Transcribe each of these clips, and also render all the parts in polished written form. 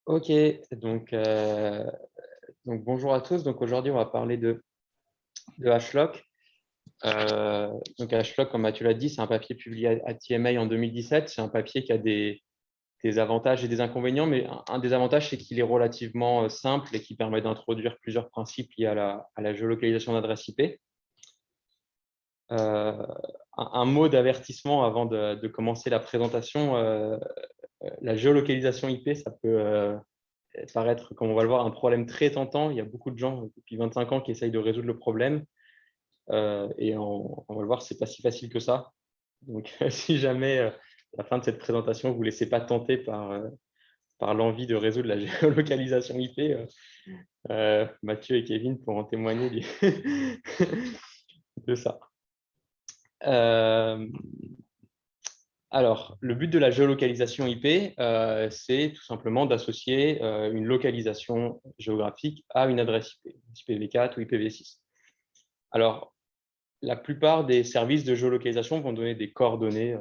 Ok, donc, bonjour à tous. Donc aujourd'hui, on va parler de HLOC. Donc HLOC, comme Mathieu l'a dit, c'est un papier publié à TMA en 2017. C'est un papier qui a des avantages et des inconvénients, mais un des avantages, c'est qu'il est relativement simple et qui permet d'introduire plusieurs principes liés à la géolocalisation d'adresse IP. Un mot d'avertissement avant de commencer la présentation. La géolocalisation IP, ça peut paraître, comme on va le voir, un problème très tentant. Il y a beaucoup de gens depuis 25 ans qui essayent de résoudre le problème. Et on va le voir, c'est pas si facile que ça. Donc, si jamais à la fin de cette présentation, vous ne vous laissez pas tenter par l'envie de résoudre la géolocalisation IP, Mathieu et Kevin pourront témoigner de ça. Alors, le but de la géolocalisation IP, c'est tout simplement d'associer une localisation géographique à une adresse IP, IPv4 ou IPv6. Alors, la plupart des services de géolocalisation vont donner des coordonnées,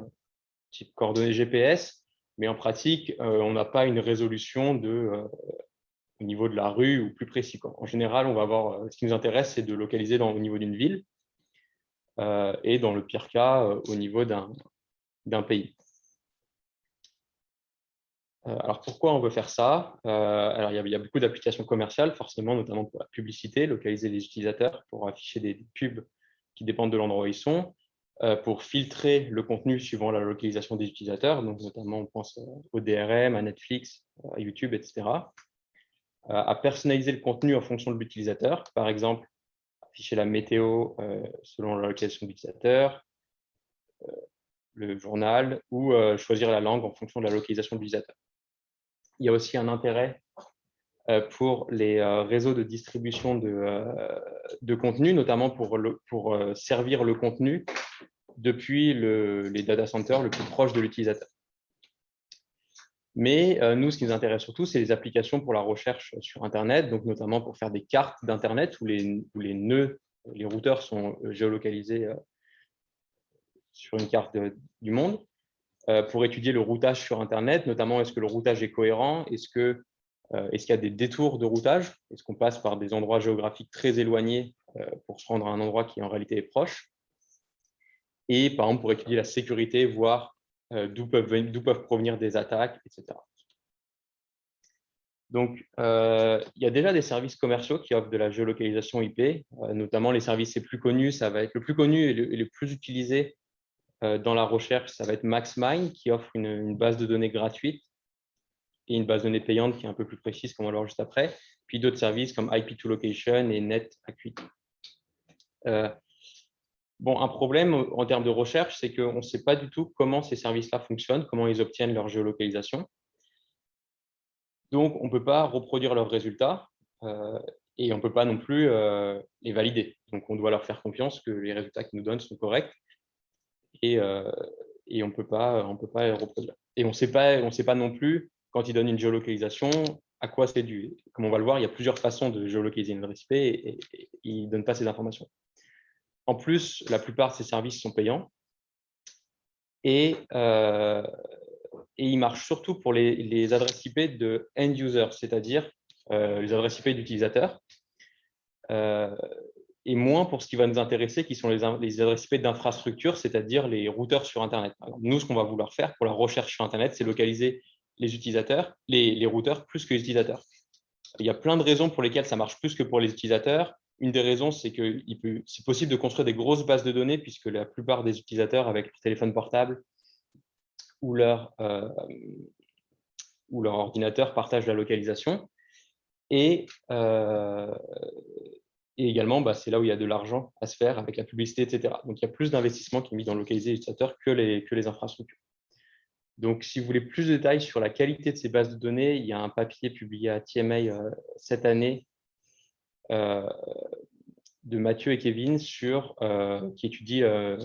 type coordonnées GPS, mais en pratique, on n'a pas une résolution au niveau de la rue ou plus précis. En général, on va avoir, ce qui nous intéresse, c'est de localiser au niveau d'une ville et dans le pire cas, au niveau d'un pays. Alors, pourquoi on veut faire ça? Alors, il y a beaucoup d'applications commerciales, forcément, notamment pour la publicité, localiser les utilisateurs pour afficher des pubs qui dépendent de l'endroit où ils sont, pour filtrer le contenu suivant la localisation des utilisateurs, donc notamment on pense au DRM, à Netflix, à YouTube, etc. À personnaliser le contenu en fonction de l'utilisateur, par exemple, afficher la météo selon la localisation de l'utilisateur, le journal, ou choisir la langue en fonction de la localisation de l'utilisateur. Il y a aussi un intérêt pour les réseaux de distribution de contenu, notamment pour servir le contenu depuis les data centers le plus proche de l'utilisateur. Mais nous, ce qui nous intéresse surtout, c'est les applications pour la recherche sur Internet, donc notamment pour faire des cartes d'Internet où les nœuds, les routeurs sont géolocalisés sur une carte du monde, pour étudier le routage sur Internet, notamment est-ce que le routage est cohérent, est-ce qu'il y a des détours de routage, est-ce qu'on passe par des endroits géographiques très éloignés pour se rendre à un endroit qui en réalité est proche, et par exemple pour étudier la sécurité, voir d'où peuvent provenir des attaques, etc. Donc, il y a déjà des services commerciaux qui offrent de la géolocalisation IP, notamment les services les plus connus. Ça va être le plus connu et le plus utilisé dans la recherche, ça va être MaxMind, qui offre une base de données gratuite et une base de données payante qui est un peu plus précise, comme on va le voir juste après. Puis d'autres services comme IP2Location et NetAcuity. Bon, un problème en termes de recherche, c'est qu'on ne sait pas du tout comment ces services-là fonctionnent, comment ils obtiennent leur géolocalisation. Donc, on ne peut pas reproduire leurs résultats et on ne peut pas non plus les valider. Donc, on doit leur faire confiance que les résultats qu'ils nous donnent sont corrects et on ne peut pas les reproduire. Et on ne sait pas non plus, quand ils donnent une géolocalisation, à quoi c'est dû. Comme on va le voir, il y a plusieurs façons de géolocaliser une adresse IP et ils ne donnent pas ces informations. En plus, la plupart de ces services sont payants et ils marchent surtout pour les adresses IP de end user, c'est-à-dire les adresses IP d'utilisateurs, et moins pour ce qui va nous intéresser, qui sont les adresses IP d'infrastructure, c'est-à-dire les routeurs sur Internet. Alors, nous, ce qu'on va vouloir faire pour la recherche sur Internet, c'est localiser les utilisateurs, les routeurs plus que les utilisateurs. Il y a plein de raisons pour lesquelles ça marche plus que pour les utilisateurs. Une des raisons, c'est que c'est possible de construire des grosses bases de données, puisque la plupart des utilisateurs, avec leur téléphone portable ou leur ordinateur, partagent la localisation. Et également, c'est là où il y a de l'argent à se faire avec la publicité, etc. Donc, il y a plus d'investissement qui est mis dans localiser les utilisateurs que les infrastructures. Donc, si vous voulez plus de détails sur la qualité de ces bases de données, il y a un papier publié à TMA cette année de Mathieu et Kevin qui étudie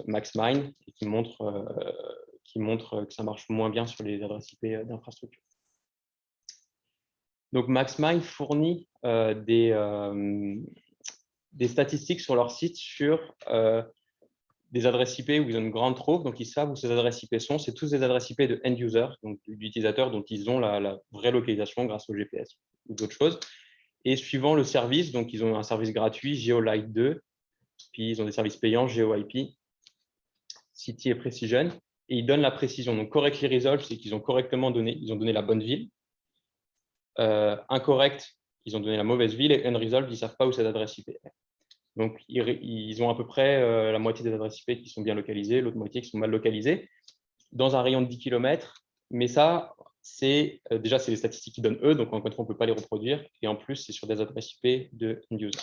MaxMind et qui montre que ça marche moins bien sur les adresses IP d'infrastructure. Donc, MaxMind fournit des statistiques sur leur site sur des adresses IP où ils ont une grande trove, donc ils savent où ces adresses IP sont. C'est tous des adresses IP de end user, donc d'utilisateurs dont ils ont la vraie localisation grâce au GPS ou d'autres choses. Et suivant le service, donc ils ont un service gratuit, GeoLite 2, puis ils ont des services payants, GeoIP, City et Precision, et ils donnent la précision. Donc correctly resolved, c'est qu'ils ont correctement donné, ils ont donné la bonne ville. Incorrect, ils ont donné la mauvaise ville, et unresolved, ils ne savent pas où cette adresse IP est. Donc, ils ont à peu près la moitié des adresses IP qui sont bien localisées, l'autre moitié qui sont mal localisées, dans un rayon de 10 km. Mais ça, déjà, c'est les statistiques qu'ils donnent eux, donc encore une fois, on ne peut pas les reproduire. Et en plus, c'est sur des adresses IP de end-user.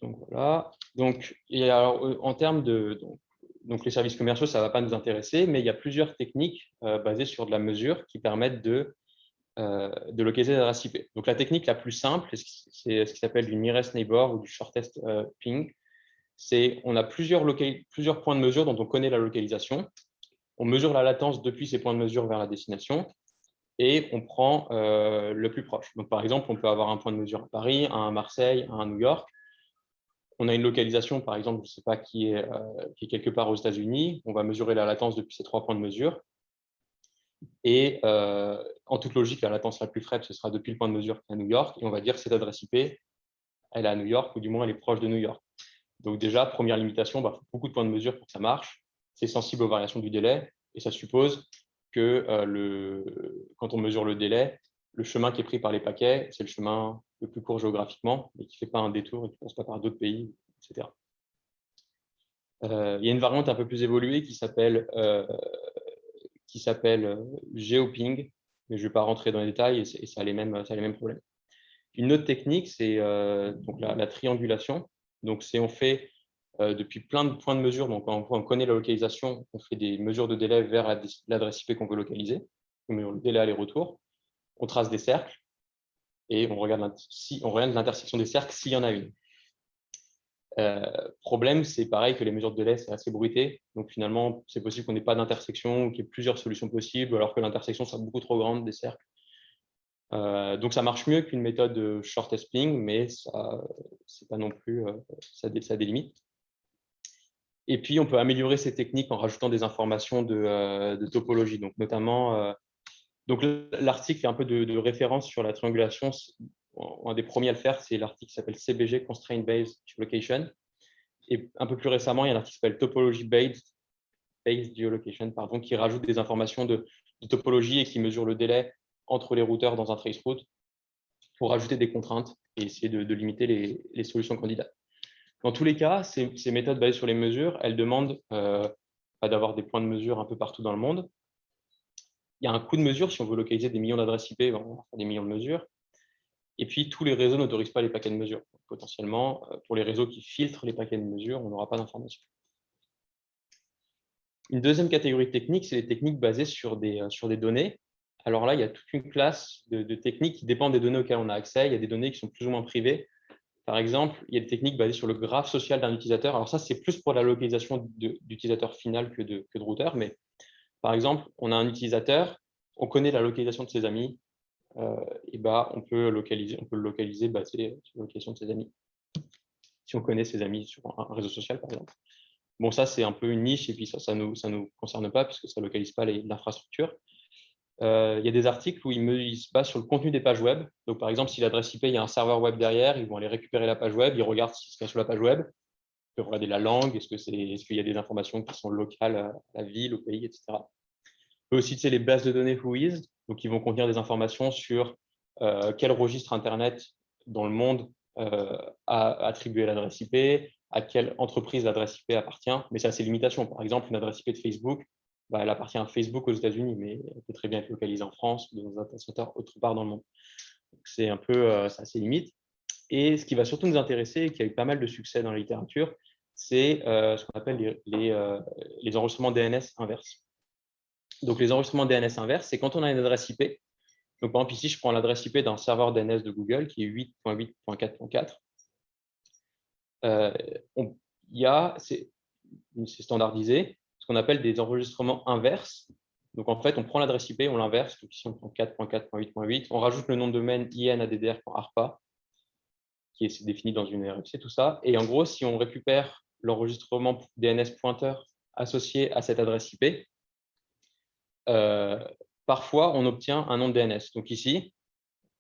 Donc, voilà. Donc, et alors, en termes de… Donc, les services commerciaux, ça ne va pas nous intéresser, mais il y a plusieurs techniques basées sur de la mesure qui permettent de localiser les adresses IP. Donc, la technique la plus simple, c'est ce qui s'appelle du nearest neighbor ou du shortest ping. C'est on a plusieurs points de mesure dont on connaît la localisation. On mesure la latence depuis ces points de mesure vers la destination et on prend le plus proche. Donc, par exemple, on peut avoir un point de mesure à Paris, à Marseille, à New York. On a une localisation, par exemple, je ne sais pas, qui est quelque part aux États-Unis. On va mesurer la latence depuis ces 3 points de mesure. Et en toute logique, la latence la plus faible, ce sera depuis le point de mesure à New York. Et on va dire que cette adresse IP, elle est à New York, ou du moins, elle est proche de New York. Donc déjà, première limitation, il faut beaucoup de points de mesure pour que ça marche. C'est sensible aux variations du délai. Et ça suppose que quand on mesure le délai, le chemin qui est pris par les paquets, c'est le chemin le plus court géographiquement, mais qui ne fait pas un détour et qui ne passe pas par d'autres pays, etc. Il y a une variante un peu plus évoluée qui s'appelle GeoPing, mais je ne vais pas rentrer dans les détails, et ça a les mêmes problèmes. Une autre technique, c'est donc la triangulation. Donc, on fait depuis plein de points de mesure, donc on connaît la localisation, on fait des mesures de délai vers l'adresse IP qu'on veut localiser, on met le délai aller-retour, on trace des cercles, et on regarde l'intersection des cercles s'il y en a une. Problème, c'est pareil que les mesures de délai, c'est assez bruité. Donc finalement, c'est possible qu'on n'ait pas d'intersection ou qu'il y ait plusieurs solutions possibles, alors que l'intersection sera beaucoup trop grande des cercles. Donc ça marche mieux qu'une méthode de shortest ping, mais c'est pas non plus, ça a des limites. Et puis on peut améliorer ces techniques en rajoutant des informations de topologie. Donc notamment, donc l'article est un peu de référence sur la triangulation. Un des premiers à le faire, c'est l'article qui s'appelle CBG, Constraint Based Geolocation. Et un peu plus récemment, il y a un article qui s'appelle Topology Based Geolocation, qui rajoute des informations de topologie et qui mesure le délai entre les routeurs dans un traceroute pour ajouter des contraintes et essayer de limiter les solutions candidates. Dans tous les cas, ces méthodes basées sur les mesures, elles demandent d'avoir des points de mesure un peu partout dans le monde. Il y a un coût de mesure. Si on veut localiser des millions d'adresses IP, on va faire des millions de mesures. Et puis, tous les réseaux n'autorisent pas les paquets de mesure. Donc, potentiellement, pour les réseaux qui filtrent les paquets de mesure, on n'aura pas d'informations. Une deuxième catégorie de techniques, c'est les techniques basées sur des données. Alors là, il y a toute une classe de techniques qui dépendent des données auxquelles on a accès. Il y a des données qui sont plus ou moins privées. Par exemple, il y a des techniques basées sur le graphe social d'un utilisateur. Alors ça, c'est plus pour la localisation d'utilisateur final que de routeur. Mais par exemple, on a un utilisateur, on connaît la localisation de ses amis. Et on peut le localiser basé sur la localisation de ses amis. Si on connaît ses amis sur un réseau social, par exemple. Bon, ça, c'est un peu une niche, et puis ça nous concerne pas, puisque ça ne localise pas l'infrastructure. Il y a des articles où ils se basent sur le contenu des pages web. Donc, par exemple, si l'adresse IP, il y a un serveur web derrière, ils vont aller récupérer la page web, ils regardent ce qui se passe sur la page web, ils peuvent regarder la langue, est-ce qu'il y a des informations qui sont locales à la ville, au pays, etc. On peut aussi les bases de données Whois, donc ils vont contenir des informations sur quel registre Internet dans le monde a attribué l'adresse IP, à quelle entreprise l'adresse IP appartient, mais ça a ses limitations. Par exemple, une adresse IP de Facebook, elle appartient à Facebook aux États-Unis, mais elle peut très bien être localisée en France ou dans un data center autre part dans le monde. C'est un peu, ça a ses limites. Et ce qui va surtout nous intéresser, et qui a eu pas mal de succès dans la littérature, c'est ce qu'on appelle les enregistrements DNS inverses. Donc, les enregistrements DNS inverses, c'est quand on a une adresse IP. Donc, par exemple, ici, je prends l'adresse IP d'un serveur DNS de Google qui est 8.8.4.4. C'est standardisé, ce qu'on appelle des enregistrements inverses. Donc, en fait, on prend l'adresse IP, on l'inverse. Donc, ici, on prend 4.4.8.8. On rajoute le nom de domaine inaddr.arpa. qui est défini dans une RFC, tout ça. Et en gros, si on récupère l'enregistrement DNS pointeur associé à cette adresse IP, parfois, on obtient un nom de DNS. Donc ici,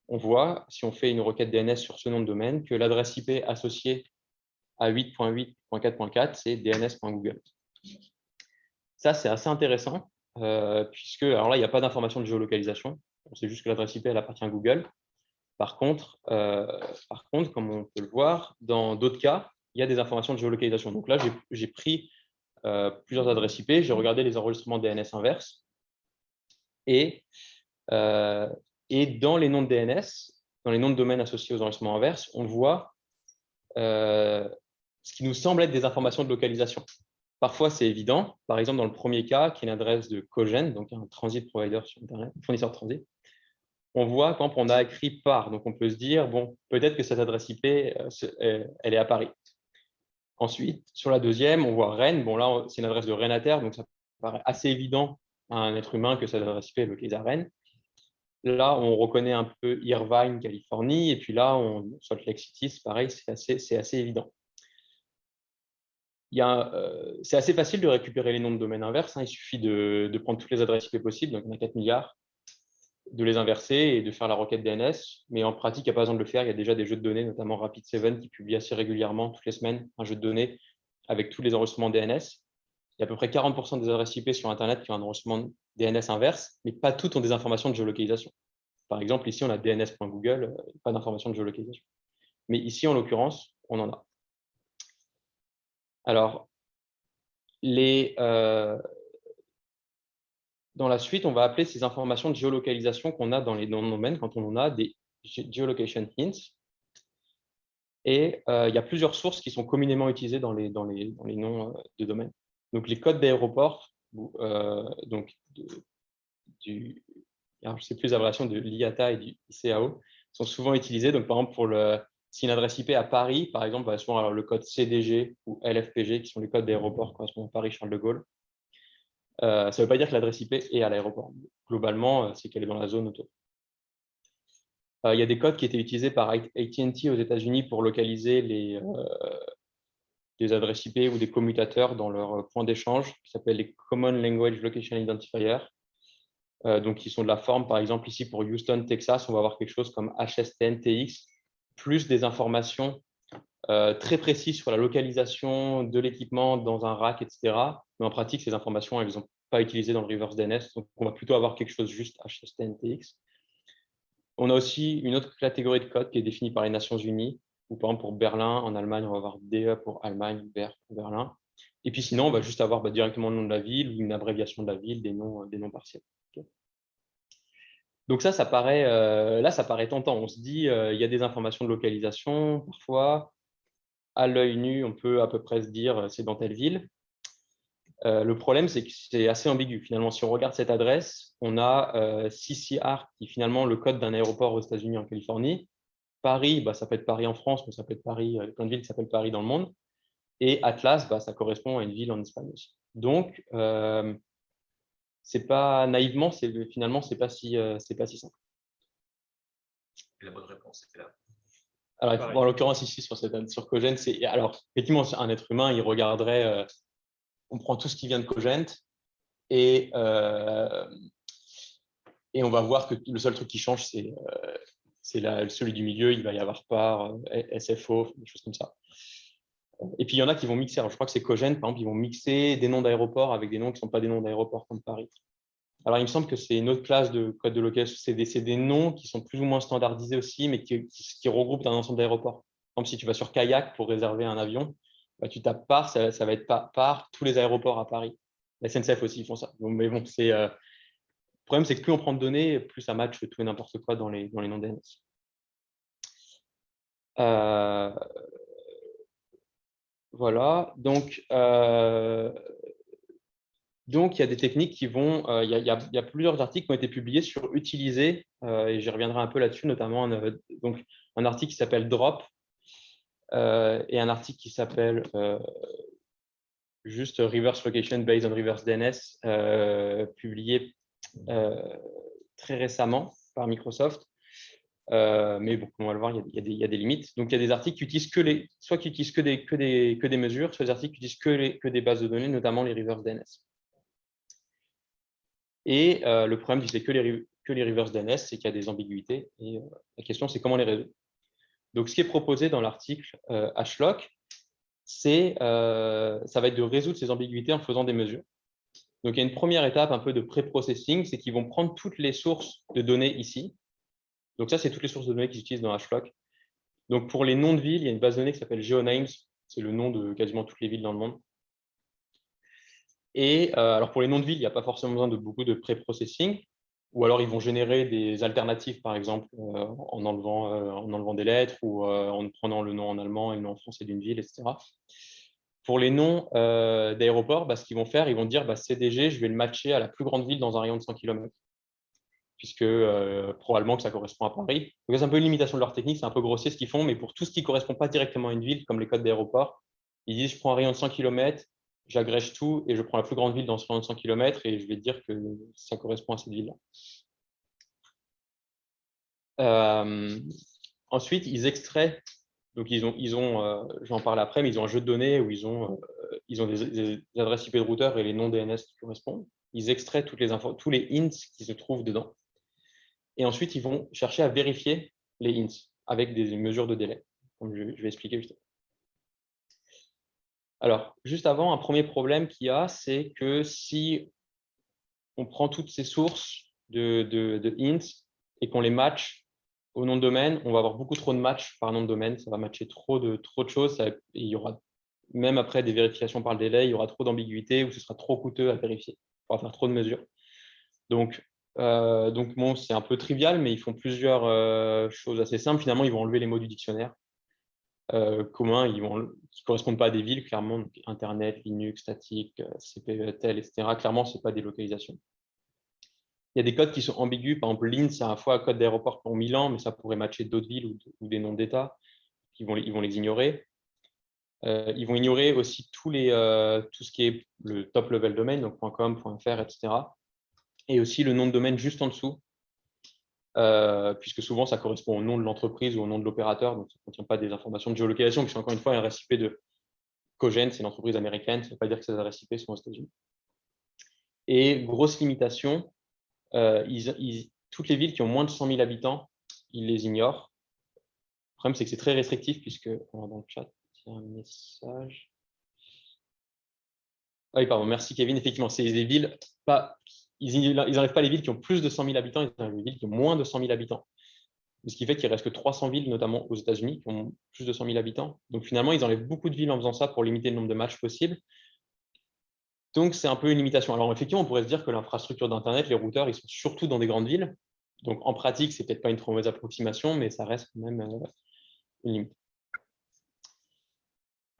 on voit, si on fait une requête DNS sur ce nom de domaine, que l'adresse IP associée à 8.8.4.4, c'est dns.google. Ça, c'est assez intéressant, puisque, alors là, il n'y a pas d'information de géolocalisation. C'est juste que l'adresse IP, elle appartient à Google. Par contre, comme on peut le voir, dans d'autres cas, il y a des informations de géolocalisation. Donc là, j'ai pris plusieurs adresses IP, j'ai regardé les enregistrements DNS inverses, et dans les noms de DNS, dans les noms de domaine associés aux enregistrements inverses, on voit ce qui nous semble être des informations de localisation. Parfois, c'est évident. Par exemple, dans le premier cas, qui est une adresse de Cogent, donc un transit provider sur Internet, fournisseur de transit, on voit quand on a écrit par. Donc, on peut se dire, bon, peut-être que cette adresse IP, elle est à Paris. Ensuite, sur la deuxième, on voit Rennes. Bon, là, c'est une adresse de Rennes-à-Terre, donc ça paraît assez évident à un être humain que cette adresse IP est localisée à Rennes. Là, on reconnaît un peu Irvine, Californie, et puis là, Salt Lake City, c'est pareil, c'est assez évident. C'est assez facile de récupérer les noms de domaine inverses. Il suffit de prendre toutes les adresses IP possibles, donc il y en a 4 milliards, de les inverser et de faire la requête DNS. Mais en pratique, il n'y a pas besoin de le faire. Il y a déjà des jeux de données, notamment Rapid7, qui publie assez régulièrement, toutes les semaines, un jeu de données avec tous les enregistrements DNS. Il y a à peu près 40% des adresses IP sur Internet qui ont un enregistrement DNS inverse, mais pas toutes ont des informations de géolocalisation. Par exemple, ici, on a dns.google, pas d'informations de géolocalisation. Mais ici, en l'occurrence, on en a. Alors, dans la suite, on va appeler ces informations de géolocalisation qu'on a dans les noms de domaine, quand on en a des geolocation hints. Et il y a plusieurs sources qui sont communément utilisées dans les noms de domaine. Donc, les codes d'aéroport, alors je ne sais plus les abréviations de l'IATA et du ICAO, sont souvent utilisés. Donc, par exemple, si une adresse IP à Paris, par exemple, va souvent avoir le code CDG ou LFPG, qui sont les codes d'aéroport correspondant à Paris-Charles de Gaulle. Ça ne veut pas dire que l'adresse IP est à l'aéroport. Globalement, c'est qu'elle est dans la zone autour. Il y a des codes qui étaient utilisés par AT&T aux États-Unis pour localiser des adresses IP ou des commutateurs dans leur point d'échange, qui s'appellent les Common Language Location Identifiers. Donc, qui sont de la forme, par exemple, ici pour Houston, Texas, on va avoir quelque chose comme HSTN-TX, plus des informations très précises sur la localisation de l'équipement dans un rack, etc. Mais en pratique, ces informations, elles ne sont pas utilisées dans le reverse DNS. Donc, on va plutôt avoir quelque chose juste HSTN-TX. On a aussi une autre catégorie de code qui est définie par les Nations Unies, ou par exemple pour Berlin, en Allemagne, on va avoir DE pour Allemagne, BER pour Berlin. Et puis sinon, on va juste avoir directement le nom de la ville ou une abréviation de la ville, des noms partiels. Okay. Donc ça paraît, là, ça paraît tentant. On se dit, il y a des informations de localisation, parfois. À l'œil nu, on peut à peu près se dire, c'est dans telle ville. Le problème, c'est que c'est assez ambigu. Finalement, si on regarde cette adresse, on a CCR, qui est finalement le code d'un aéroport aux États-Unis, en Californie. Paris, ça peut être Paris en France, mais ça peut être Paris, plein de villes qui s'appellent Paris dans le monde. Et Atlas, ça correspond à une ville en Espagne aussi. Donc, c'est pas naïvement, finalement, c'est pas si simple. La bonne réponse, c'était là. Alors, en l'occurrence, ici, sur Cogent, alors, effectivement, un être humain, il regarderait, on prend tout ce qui vient de Cogent et on va voir que le seul truc qui change, c'est celui du milieu, il va y avoir par, SFO, des choses comme ça. Et puis, il y en a qui vont mixer. Alors, je crois que c'est Cogent, par exemple, ils vont mixer des noms d'aéroports avec des noms qui ne sont pas des noms d'aéroports comme Paris. Alors, il me semble que c'est une autre classe de code de localisation. C'est des noms qui sont plus ou moins standardisés aussi, mais qui regroupent un ensemble d'aéroports. Par exemple, si tu vas sur Kayak pour réserver un avion, tu tapes par, ça va être par tous les aéroports à Paris. La SNCF aussi, ils font ça. Donc, mais bon, le problème, c'est que plus on prend de données, plus ça matche tout et n'importe quoi dans les noms DNS. Voilà. Donc, il y a des techniques qui vont… il y a plusieurs articles qui ont été publiés sur utiliser, et j'y reviendrai un peu là-dessus, notamment un article qui s'appelle Drop et un article qui s'appelle juste Reverse Location Based on Reverse DNS, publié très récemment par Microsoft. Mais bon, on va le voir, il y a des limites. Donc, il y a des articles qui utilisent soit qui utilisent que des mesures, soit des articles qui utilisent que des bases de données, notamment les reverse DNS. Et le problème d'utiliser que les reverse DNS, c'est qu'il y a des ambiguïtés. Et la question, c'est comment les résoudre. Donc, ce qui est proposé dans l'article HLOC, ça va être de résoudre ces ambiguïtés en faisant des mesures. Donc, il y a une première étape un peu de pré-processing, c'est qu'ils vont prendre toutes les sources de données ici. Donc, ça, c'est toutes les sources de données qu'ils utilisent dans HLOC. Donc, pour les noms de villes, il y a une base de données qui s'appelle GeoNames. C'est le nom de quasiment toutes les villes dans le monde. Et alors, pour les noms de villes, il n'y a pas forcément besoin de beaucoup de pré-processing. Ou alors, ils vont générer des alternatives, par exemple, en enlevant des lettres ou en prenant le nom en allemand et le nom en français d'une ville, etc. Pour les noms d'aéroports, ce qu'ils vont faire, ils vont dire CDG, je vais le matcher à la plus grande ville dans un rayon de 100 km. Puisque probablement que ça correspond à Paris. Donc, c'est un peu une limitation de leur technique, c'est un peu grossier ce qu'ils font, mais pour tout ce qui ne correspond pas directement à une ville, comme les codes d'aéroport, ils disent je prends un rayon de 100 km, j'agrège tout et je prends la plus grande ville dans ce rayon de 100 km et je vais dire que ça correspond à cette ville-là. Ensuite, ils extraient, donc j'en parle après, mais ils ont un jeu de données où ils ont des adresses IP de routeurs et les noms DNS qui correspondent. Ils extraient tous les hints qui se trouvent dedans. Et ensuite, ils vont chercher à vérifier les hints avec des mesures de délai, comme je vais expliquer juste après. Alors, juste avant, un premier problème qu'il y a, c'est que si on prend toutes ces sources de hints et qu'on les match au nom de domaine, on va avoir beaucoup trop de matchs par nom de domaine. Ça va matcher trop de choses. Et il y aura, même après des vérifications par le délai, il y aura trop d'ambiguïté ou ce sera trop coûteux à vérifier. On va faire trop de mesures. Donc bon, c'est un peu trivial, mais ils font plusieurs choses assez simples. Finalement, ils vont enlever les mots du dictionnaire communs qui ne correspondent pas à des villes, clairement. Donc, Internet, Linux, statique, CPTEL, etc. Clairement, ce n'est pas des localisations. Il y a des codes qui sont ambigus. Par exemple, LIN, c'est à la fois un code d'aéroport pour Milan, mais ça pourrait matcher d'autres villes ou des noms d'État. Ils vont les ignorer. Ils vont ignorer aussi tout ce qui est le top level domain, donc .com, .fr, etc. Et aussi le nom de domaine juste en dessous, puisque souvent ça correspond au nom de l'entreprise ou au nom de l'opérateur, donc ça ne contient pas des informations de géolocalisation, puisque encore une fois, un adresse IP de Cogent, c'est une entreprise américaine, ça ne veut pas dire que ces adresses IP sont aux États-Unis. Et grosse limitation, toutes les villes qui ont moins de 100 000 habitants, ils les ignorent. Le problème, c'est que c'est très restrictif, puisque, alors dans le chat, il y a un message. Ah oui, pardon, merci Kevin. Effectivement, c'est des villes, ils n'enlèvent pas les villes qui ont plus de 100 000 habitants, ils enlèvent les villes qui ont moins de 100 000 habitants. Ce qui fait qu'il reste que 300 villes, notamment aux États-Unis, qui ont plus de 100 000 habitants. Donc finalement, ils enlèvent beaucoup de villes en faisant ça pour limiter le nombre de matchs possibles. Donc c'est un peu une limitation. Alors effectivement, on pourrait se dire que l'infrastructure d'Internet, les routeurs, ils sont surtout dans des grandes villes. Donc en pratique, c'est peut-être pas une trop mauvaise approximation, mais ça reste quand même une limite.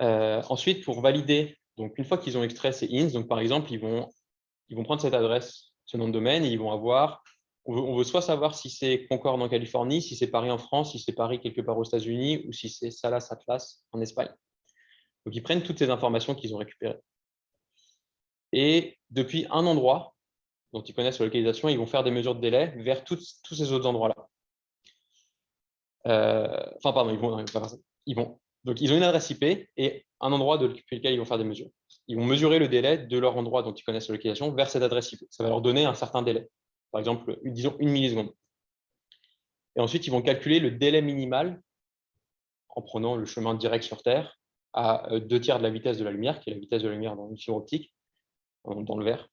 Ensuite, pour valider, donc une fois qu'ils ont extrait ces hints, donc par exemple, ils vont prendre cette adresse, ce nom de domaine, et ils vont avoir, on veut soit savoir si c'est Concorde en Californie, si c'est Paris en France, si c'est Paris quelque part aux États-Unis, ou si c'est Salas Atlas en Espagne. Donc ils prennent toutes ces informations qu'ils ont récupérées. Et depuis un endroit dont ils connaissent la localisation, ils vont faire des mesures de délai vers tous ces autres endroits-là. Enfin, pardon, ils vont pas faire ça. Donc, ils ont une adresse IP et un endroit depuis lequel ils vont faire des mesures. Ils vont mesurer le délai de leur endroit dont ils connaissent la localisation vers cette adresse IP. Ça va leur donner un certain délai. Par exemple, disons 1 milliseconde. Et ensuite, ils vont calculer le délai minimal en prenant le chemin direct sur Terre à 2/3 de la vitesse de la lumière, qui est la vitesse de la lumière dans une fibre optique, dans le verre,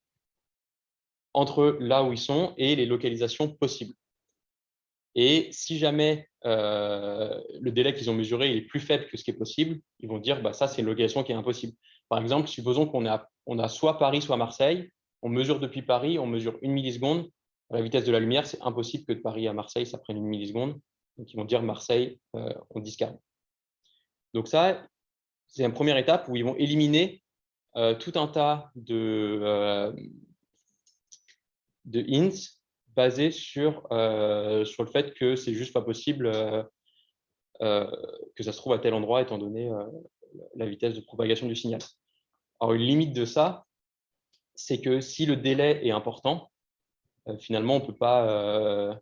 entre là où ils sont et les localisations possibles. Et si jamais le délai qu'ils ont mesuré est plus faible que ce qui est possible, ils vont dire ça, c'est une localisation qui est impossible. Par exemple, supposons qu'on a soit Paris, soit Marseille. On mesure depuis Paris, on mesure 1 milliseconde. À la vitesse de la lumière, c'est impossible que de Paris à Marseille, ça prenne 1 milliseconde. Donc, ils vont dire Marseille, on discarde. Donc ça, c'est une première étape où ils vont éliminer tout un tas de hints basés sur le fait que c'est juste pas possible que ça se trouve à tel endroit étant donné la vitesse de propagation du signal. Alors, une limite de ça, c'est que si le délai est important, finalement, on ne peut pas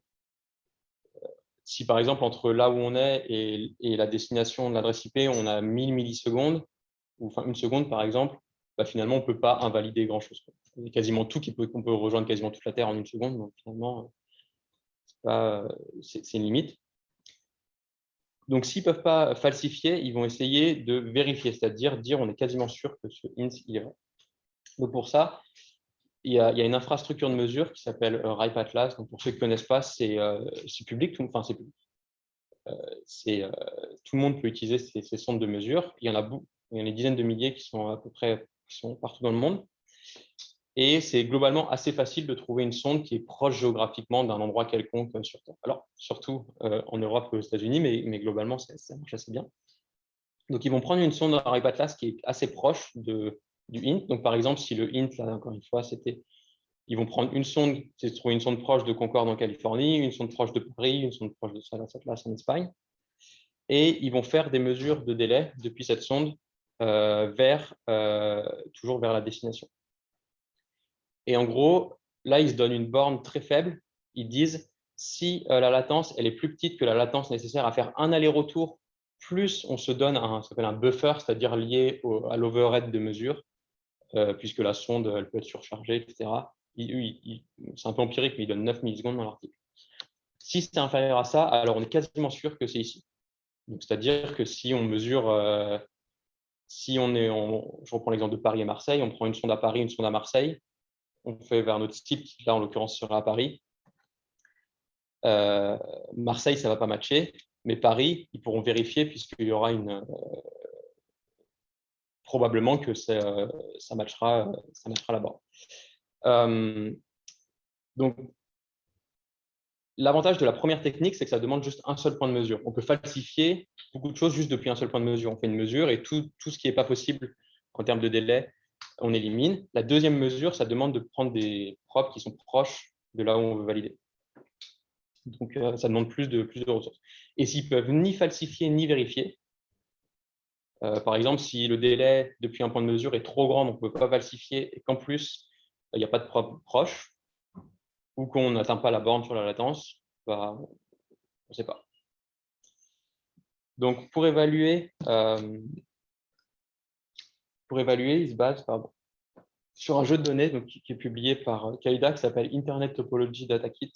si par exemple, entre là où on est et la destination de l'adresse IP, on a 1000 millisecondes, ou enfin 1 seconde par exemple, bah, finalement, on ne peut pas invalider grand-chose. Il y a quasiment tout qu'on peut rejoindre quasiment toute la Terre en 1 seconde, donc finalement, c'est une limite. Donc, s'ils ne peuvent pas falsifier, ils vont essayer de vérifier, c'est-à-dire dire on est quasiment sûr que ce int il est vrai. Donc, pour ça, il y a une infrastructure de mesure qui s'appelle RIPE Atlas. Donc, pour ceux qui ne connaissent pas, c'est public, enfin, c'est public. Tout le monde peut utiliser ces sondes de mesure. Il y en a des dizaines de milliers qui sont à peu près partout dans le monde. Et c'est globalement assez facile de trouver une sonde qui est proche géographiquement d'un endroit quelconque sur Terre. Alors, surtout en Europe et aux États-Unis, mais globalement, ça marche assez bien. Donc, ils vont prendre une sonde RIPE Atlas qui est assez proche du int. Donc, par exemple, si le int, là, encore une fois, ils vont prendre une sonde, c'est trouver une sonde proche de Concorde en Californie, une sonde proche de Paris, une sonde proche de Salas Atlas en Espagne. Et ils vont faire des mesures de délai depuis cette sonde toujours vers la destination. Et en gros, là, ils se donnent une borne très faible. Ils disent, si la latence elle est plus petite que la latence nécessaire à faire un aller-retour, plus on se donne ça s'appelle un buffer, c'est-à-dire lié à l'overhead de mesure, puisque la sonde elle peut être surchargée, etc. C'est un peu empirique, mais ils donnent 9 millisecondes dans l'article. Si c'est inférieur à ça, alors on est quasiment sûr que c'est ici. C'est-à-dire que si on mesure, je reprends l'exemple de Paris et Marseille, on prend une sonde à Paris, une sonde à Marseille, on fait vers notre cible qui, là, en l'occurrence, sera à Paris. Marseille, ça ne va pas matcher, mais Paris, ils pourront vérifier puisqu'il y aura probablement que ça matchera là-bas. Donc, l'avantage de la première technique, c'est que ça demande juste un seul point de mesure. On peut falsifier beaucoup de choses juste depuis un seul point de mesure. On fait une mesure et tout ce qui n'est pas possible en termes de délai, on élimine. La deuxième mesure, ça demande de prendre des probes qui sont proches de là où on veut valider. Donc, ça demande plus de ressources. Et s'ils peuvent ni falsifier ni vérifier, par exemple, si le délai depuis un point de mesure est trop grand, donc on ne peut pas falsifier, et qu'en plus, il n'y a pas de probe proche, ou qu'on n'atteint pas la borne sur la latence, bah, on ne sait pas. Donc, pour évaluer, ils se basent sur un jeu de données donc, qui est publié par CAIDA, qui s'appelle Internet Topology Data Kit,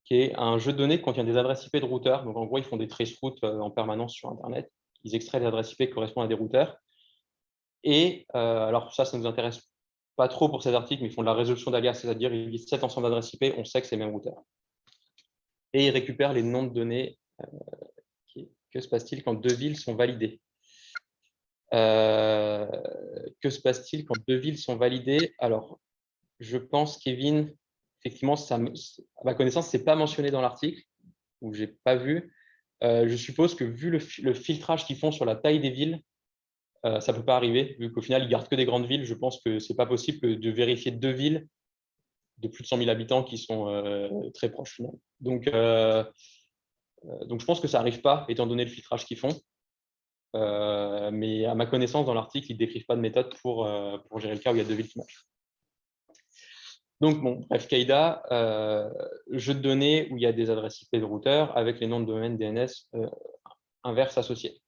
qui est un jeu de données qui contient des adresses IP de routeurs. Donc, en gros, ils font des traceroutes en permanence sur Internet. Ils extraient les adresses IP qui correspondent à des routeurs. Et alors, ça ne nous intéresse pas trop pour ces articles, mais ils font de la résolution d'alias, c'est-à-dire ils lisent 7 ensembles d'adresses IP, on sait que c'est les mêmes routeurs. Et ils récupèrent les noms de données. Que se passe-t-il quand deux villes sont validées? Que se passe-t-il quand deux villes sont validées? Alors, je pense, Kevin, effectivement, à ma connaissance, ce n'est pas mentionné dans l'article, ou je n'ai pas vu. Je suppose que vu le filtrage qu'ils font sur la taille des villes, ça ne peut pas arriver, vu qu'au final, ils gardent que des grandes villes. Je pense que ce n'est pas possible de vérifier deux villes de plus de 100 000 habitants qui sont très proches. Donc, je pense que ça n'arrive pas, étant donné le filtrage qu'ils font. Mais à ma connaissance, dans l'article, ils ne décrivent pas de méthode pour gérer le cas où il y a deux villes qui matchent. Donc, bon, bref, CAIDA, jeu de données où il y a des adresses IP de routeurs avec les noms de domaine DNS inverses associés.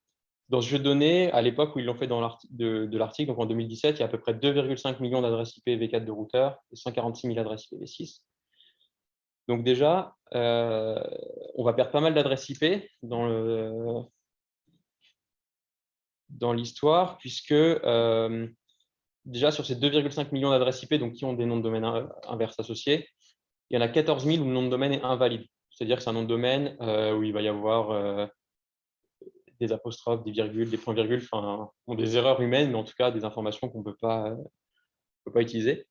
Dans ce jeu de données, à l'époque où ils l'ont fait de l'article, donc en 2017, il y a à peu près 2,5 millions d'adresses IP V4 de routeurs et 146 000 adresses IP V6. Donc déjà, on va perdre pas mal d'adresses IP dans l'histoire, puisque déjà sur ces 2,5 millions d'adresses IP donc, qui ont des noms de domaine inverses associés, il y en a 14 000 où le nom de domaine est invalide. C'est-à-dire que c'est un nom de domaine où il va y avoir des apostrophes, des virgules, des points-virgules, enfin, des erreurs humaines, mais en tout cas des informations qu'on ne peut pas utiliser.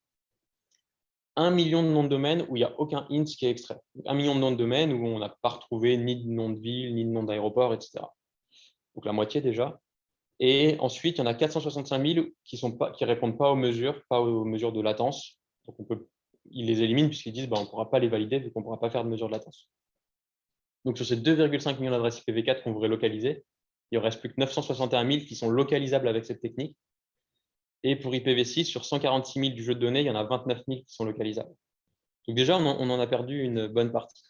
1 million de noms de domaine où il n'y a aucun int qui est extrait. 1 million de noms de domaine où on n'a pas retrouvé ni de nom de ville, ni de nom d'aéroport, etc. Donc la moitié déjà. Et ensuite, il y en a 465 000 qui ne répondent pas aux mesures de latence. Donc ils les éliminent puisqu'ils disent on ne pourra pas les valider vu qu'on ne pourra pas faire de mesure de latence. Donc sur ces 2,5 millions d'adresses IPv4 qu'on voudrait localiser, il ne reste plus que 961 000 qui sont localisables avec cette technique. Et pour IPv6, sur 146 000 du jeu de données, il y en a 29 000 qui sont localisables. Donc déjà, on en a perdu une bonne partie.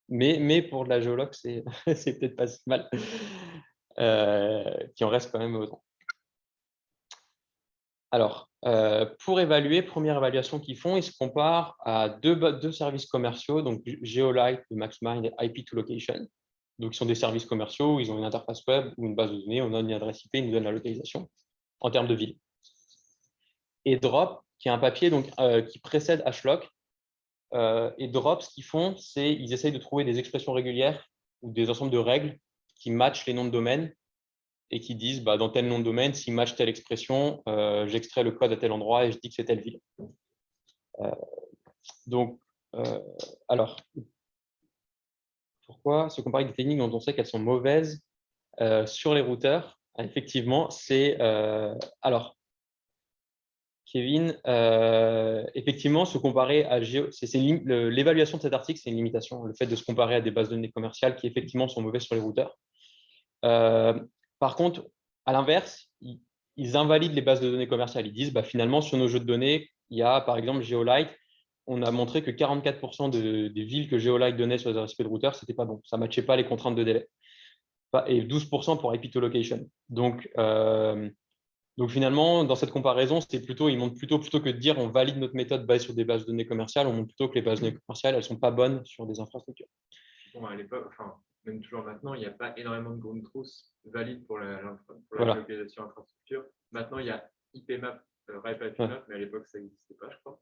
Mais pour de la géologue, c'est c'est peut-être pas si mal. Qui en reste quand même autant. Alors, pour évaluer, première évaluation qu'ils font, ils se comparent à deux services commerciaux, donc Geolite de MaxMind et IP2Location. Donc, ils sont des services commerciaux, ils ont une interface web ou une base de données, on donne une adresse IP, ils nous donnent la localisation en termes de ville. Et Drop, qui est un papier donc, qui précède Hlock. Et Drop, ce qu'ils font, c'est ils essayent de trouver des expressions régulières ou des ensembles de règles qui matchent les noms de domaine et qui disent dans tel nom de domaine, s'il match telle expression, j'extrais le code à tel endroit et je dis que c'est telle ville. Donc, alors, pourquoi se comparer avec des techniques dont on sait qu'elles sont mauvaises sur les routeurs? Effectivement, c'est… alors, Kevin, effectivement, se comparer à l'évaluation de cet article, c'est une limitation. Le fait de se comparer à des bases de données commerciales qui, effectivement, sont mauvaises sur les routeurs. Par contre, à l'inverse, ils invalident les bases de données commerciales. Ils disent, finalement, sur nos jeux de données, il y a, par exemple, Geolite. On a montré que 44% des villes que Geolite donnait sur les RSP de routeurs, ce n'était pas bon. Ça ne matchait pas les contraintes de délai. Et 12% pour IP2Location. Donc, finalement, dans cette comparaison, ils montrent plutôt que de dire on valide notre méthode basée sur des bases de données commerciales, on montre plutôt que les bases de données commerciales, elles ne sont pas bonnes sur des infrastructures. Bon, à l'époque, enfin, même toujours maintenant, il n'y a pas énormément de ground truth valides pour la localisation infrastructure. Maintenant, il y a IPMAP, RIPE-IPMAP, mais à l'époque, ça n'existait pas, je crois.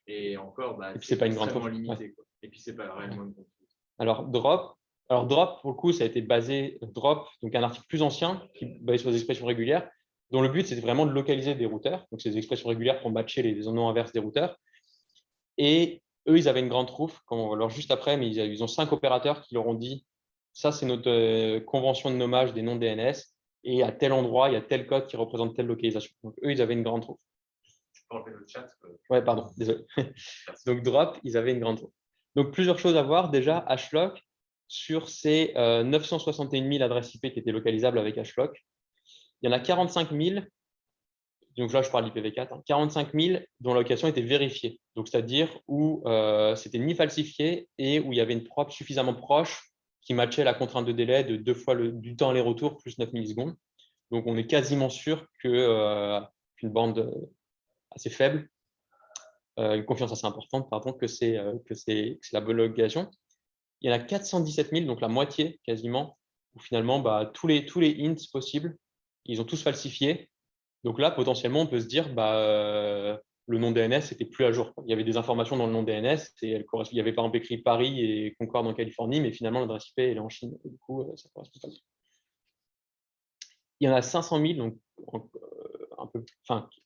Et encore, c'est pas une grande extrêmement limité. Quoi. Et puis, c'est pas réellement une ground truth. Alors, Drop, pour le coup, ça a été basé, Drop, donc un article plus ancien, qui est basé sur des expressions régulières, dont le but, c'était vraiment de localiser des routeurs. Donc, c'est des expressions régulières pour matcher les noms inverses des routeurs. Et eux, ils avaient une grande truffe. Alors, juste après, mais ils ont 5 opérateurs qui leur ont dit ça, c'est notre convention de nommage des noms DNS. Et à tel endroit, il y a tel code qui représente telle localisation. Donc, eux, ils avaient une grande truffe. Tu peux enlever le chat. Ouais, pardon, désolé. Donc, Drop, ils avaient une grande truffe. Donc, plusieurs choses à voir. Déjà, Hlock, sur ces 961 000 adresses IP qui étaient localisables avec Hlock, il y en a 45 000, donc là je parle d'IPv4, 45 000 dont la location était vérifiée, donc c'est-à-dire où c'était ni falsifié et où il y avait une preuve suffisamment proche qui matchait la contrainte de délai de 2 fois du temps aller-retour plus 9 millisecondes. Donc on est quasiment sûr qu'une bande assez faible, une confiance assez importante, pardon, que c'est la bonne localisation. Il y en a 417 000, donc la moitié quasiment, où finalement, tous les hints possibles, ils ont tous falsifié. Donc là, potentiellement, on peut se dire, le nom DNS n'était plus à jour. Il y avait des informations dans le nom DNS, et il y avait par exemple écrit Paris et Concorde en Californie, mais finalement, l'adresse IP elle est en Chine. Et du coup, ça ne correspond pas. Il y en a 500 000, donc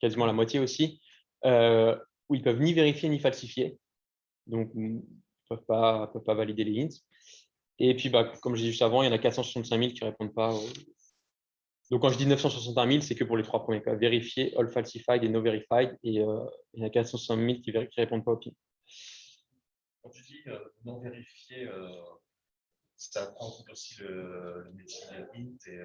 quasiment la moitié aussi, où ils ne peuvent ni vérifier ni falsifier. Donc, ils ne peuvent pas valider les hints. Et puis, comme je disais juste avant, il y en a 465 000 qui ne répondent pas. Donc, quand je dis 961 000, c'est que pour les 3 premiers cas. Vérifié, all falsified et no verified. Et il y en a 465 000 qui ne répondent pas au PIN. Quand tu dis non vérifié, ça prend en compte aussi le métier int et…